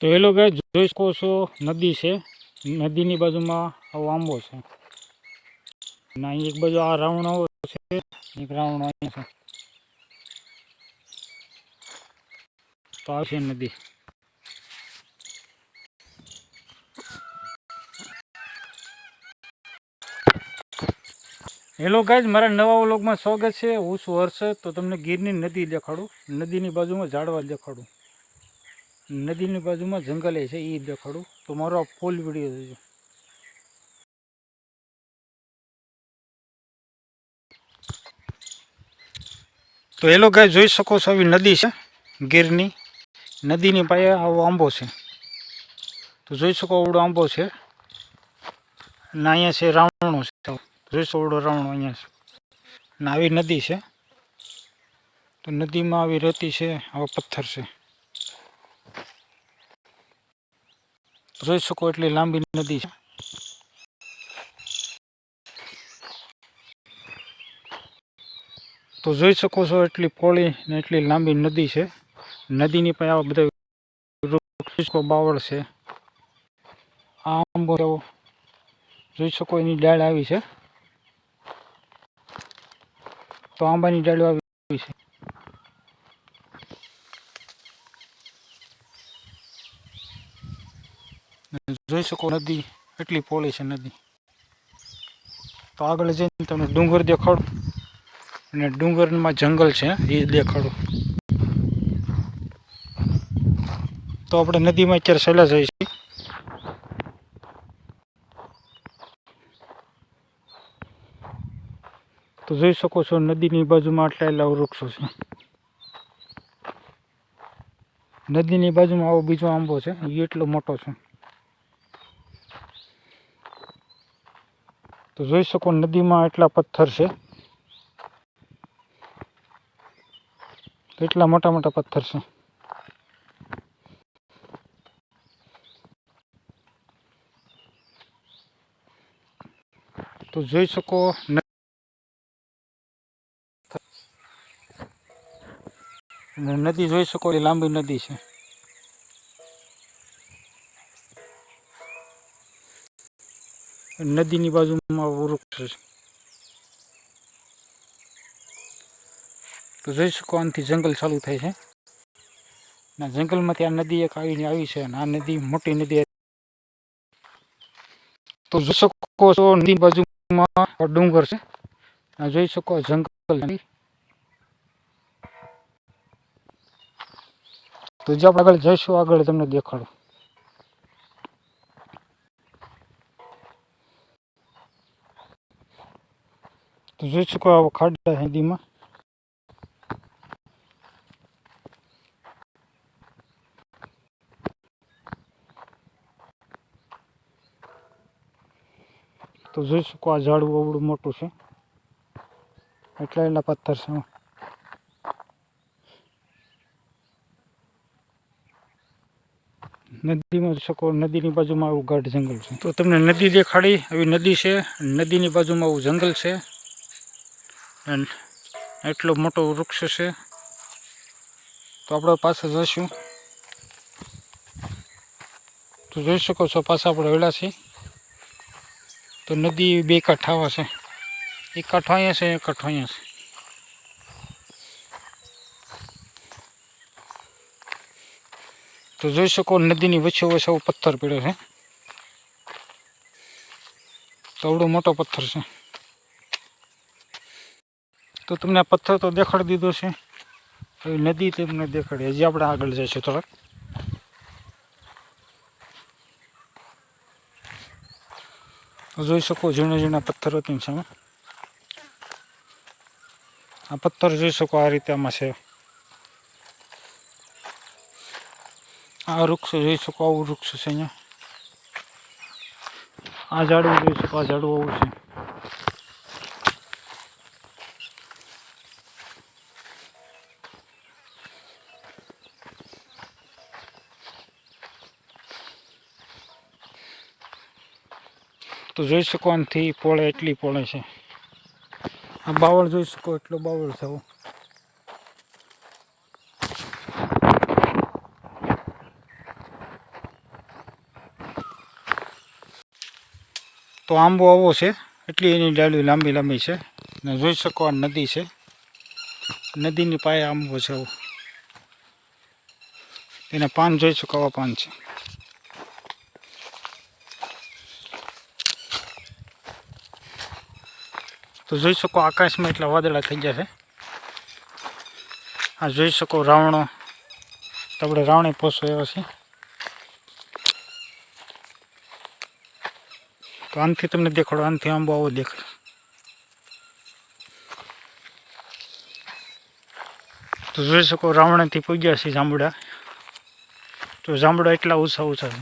તો એ લોકો જોઈ શકો છો નદી છે, નદીની બાજુમાં આવો આંબો છે, અને અહીં એક બાજુ આ રાવણો છે, એક રાવણો અહીંયા છે, તો આ છે નદી. હેલો ગાઈઝ, મારા નવા વ્લોગમાં સ્વાગત છે. હું છું હર્ષદ. તો તમને ગીરની નદી દેખાડું, નદીની બાજુમાં ઝાડવા દેખાડું, નદીની બાજુમાં જંગલે છે એ દેખાડું. તો મારો આ ફૂલ વિડીયો જોજો. તો હેલો ગાઈઝ, જોઈ શકો છો આવી નદી છે ગીરની. નદીની પાસે આવો આંબો છે, તો જોઈ શકો આવડો આંબો છે, અને અહીંયા છે રાવણો છે, જોઈ શકો આવડો રાવણો અહીંયા છે, અને આવી નદી છે. તો નદીમાં આવી રેતી છે, આવા પથ્થર છે, જોઈ શકો એટલી લાંબી નદી છે. તો જોઈ શકો છો એટલી પહોળી ને એટલી લાંબી નદી છે. નદીની પાસે આવા બધા વૃક્ષો, બાવળ છે. આ આંબો જોઈ શકો એની ડાળ આવી છે, તો આંબાની ડાળો આવી છે. જોઈ શકો નદી એટલી પહોળી છે નદી. તો આગળ જઈને તમને ડુંગર દેખાડું, અને ડુંગરમાં જંગલ છે એ દેખાડું. તો આપણે નદીમાં અત્યારે સહેલા જઈએ છીએ. તો જોઈ શકો છો નદીની બાજુમાં આટલા વૃક્ષો છે. નદીની બાજુમાં આવો બીજો આંબો છે, એ એટલો મોટો છે. તો જોઈ શકો નદીમાં એટલા પથ્થર છે, એટલા મોટા મોટા પથ્થર છે. તો જોઈ શકો નદી, જોઈ શકો એ લાંબી નદી છે. નદીની બાજુમાં વૃક્ષ છે. તો જોઈ શકો આનાથી જંગલ ચાલુ થાય છે, ના જંગલમાંથી આ નદી એક આવી છે, અને આ નદી મોટી નદી. તો જોઈ શકો છો નદી બાજુમાં ડુંગર છે, જોઈ શકો જંગલ. તો જે આપણે આગળ જઈશું, આગળ તમને દેખાડો. તો જોઈ શકો આવો ખાડા છે નદીમાં. તો જોઈ શકો આ ઝાડવું અવડું મોટું છે, એટલા પથ્થર છે. નદીમાં જોઈ શકો નદીની બાજુમાં આવું ગાઢ જંગલ છે. તો તમને નદી દેખાડી, આવી નદી છે, નદીની બાજુમાં આવું જંગલ છે, અને એટલો મોટો વૃક્ષ છે. તો આપણે પાછા જઈશું. તો જોઈ શકો છો પાછા આપણે વેલા છીએ. તો નદી બે કાંઠા છે, એક કાંઠો અહીંયા છે, એક કાંઠો અહીંયા છે. તો જોઈ શકો નદીની વચ્ચે વચ્ચે આવો પથ્થર પડ્યો છે, તો આવડો મોટો પથ્થર છે. તો તમને આ પથ્થર તો દેખાડી દીધો છે, એ નદી તમને દેખાડી. હજી આપણે આગળ જઈશું થોડાક. જોઈ શકો ઝીણા ઝીણા પથ્થર હતી છે. આ પથ્થર જોઈ શકો આ રીતે આમાં છે. આ વૃક્ષ જોઈ શકો, આવું વૃક્ષ છે અહીંયા. આ ઝાડવું જોઈ શકો, આ ઝાડવું આવું છે. તો જોઈ શકો આનાથી પોળે એટલી પોળે છે. આ બાવળ જોઈ શકો, એટલો બાવળ છે. તો આંબો આવો છે, એટલી એની ડાળીઓ લાંબી લાંબી છે. ને જોઈ શકો આ નદી છે, નદીની પાસે આંબો છે. એના પાન જોઈ શકો, આવા પાન છે. તો જોઈ શકો આકાશમાં એટલા વાદળા થઈ ગયા છે. આ જોઈ શકો રાવણો, તો આપણે રાવણે પોસો એવા છે. તો આનથી તમને દેખાડો, આનથી આંબો આવો દેખાય. તો જોઈ શકો રાવણથી પૂગ્યા છે જાંબુડા. તો જાંબુડા એટલા ઊંચા ઊંચા છે.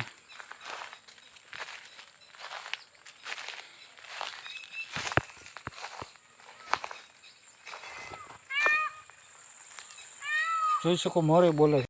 જોઈ શકો મોરે બોલે છે.